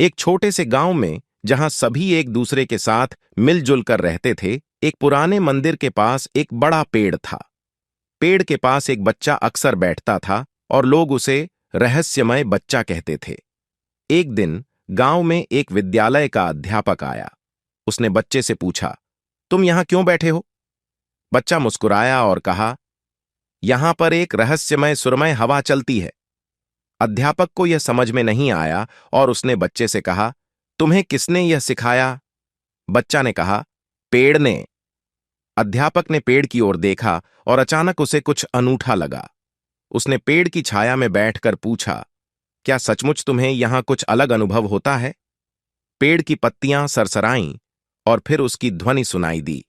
एक छोटे से गांव में जहां सभी एक दूसरे के साथ मिलजुल कर रहते थे, एक पुराने मंदिर के पास एक बड़ा पेड़ था। पेड़ के पास एक बच्चा अक्सर बैठता था और लोग उसे रहस्यमय बच्चा कहते थे। एक दिन गांव में एक विद्यालय का अध्यापक आया। उसने बच्चे से पूछा, तुम यहां क्यों बैठे हो? बच्चा मुस्कुराया और कहा, यहां पर एक रहस्यमय सुरमय हवा चलती है। अध्यापक को यह समझ में नहीं आया और उसने बच्चे से कहा, तुम्हें किसने यह सिखाया? बच्चा ने कहा, पेड़ ने। अध्यापक ने पेड़ की ओर देखा और अचानक उसे कुछ अनूठा लगा। उसने पेड़ की छाया में बैठकर पूछा, क्या सचमुच तुम्हें यहां कुछ अलग अनुभव होता है? पेड़ की पत्तियां सरसराईं और फिर उसकी ध्वनि सुनाई दी,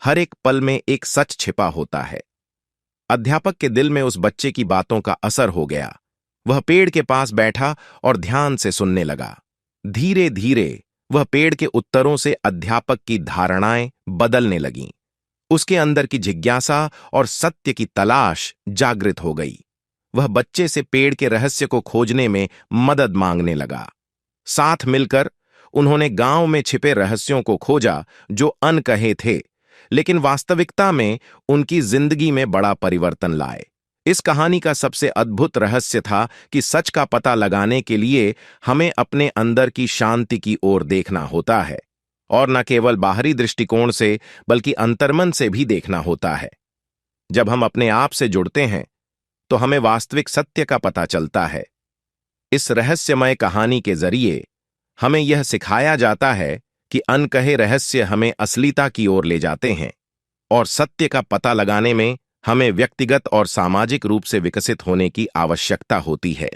हर एक पल में एक सच छिपा होता है। अध्यापक के दिल में उस बच्चे की बातों का असर हो गया। वह पेड़ के पास बैठा और ध्यान से सुनने लगा। धीरे धीरे वह पेड़ के उत्तरों से अध्यापक की धारणाएं बदलने लगीं। उसके अंदर की जिज्ञासा और सत्य की तलाश जागृत हो गई। वह बच्चे से पेड़ के रहस्य को खोजने में मदद मांगने लगा। साथ मिलकर उन्होंने गांव में छिपे रहस्यों को खोजा जो अनकहे थे, लेकिन वास्तविकता में उनकी जिंदगी में बड़ा परिवर्तन लाए। इस कहानी का सबसे अद्भुत रहस्य था कि सच का पता लगाने के लिए हमें अपने अंदर की शांति की ओर देखना होता है और न केवल बाहरी दृष्टिकोण से बल्कि अंतर्मन से भी देखना होता है। जब हम अपने आप से जुड़ते हैं तो हमें वास्तविक सत्य का पता चलता है। इस रहस्यमय कहानी के जरिए हमें यह सिखाया जाता है कि अनकहे रहस्य हमें असलीता की ओर ले जाते हैं और सत्य का पता लगाने में हमें व्यक्तिगत और सामाजिक रूप से विकसित होने की आवश्यकता होती है।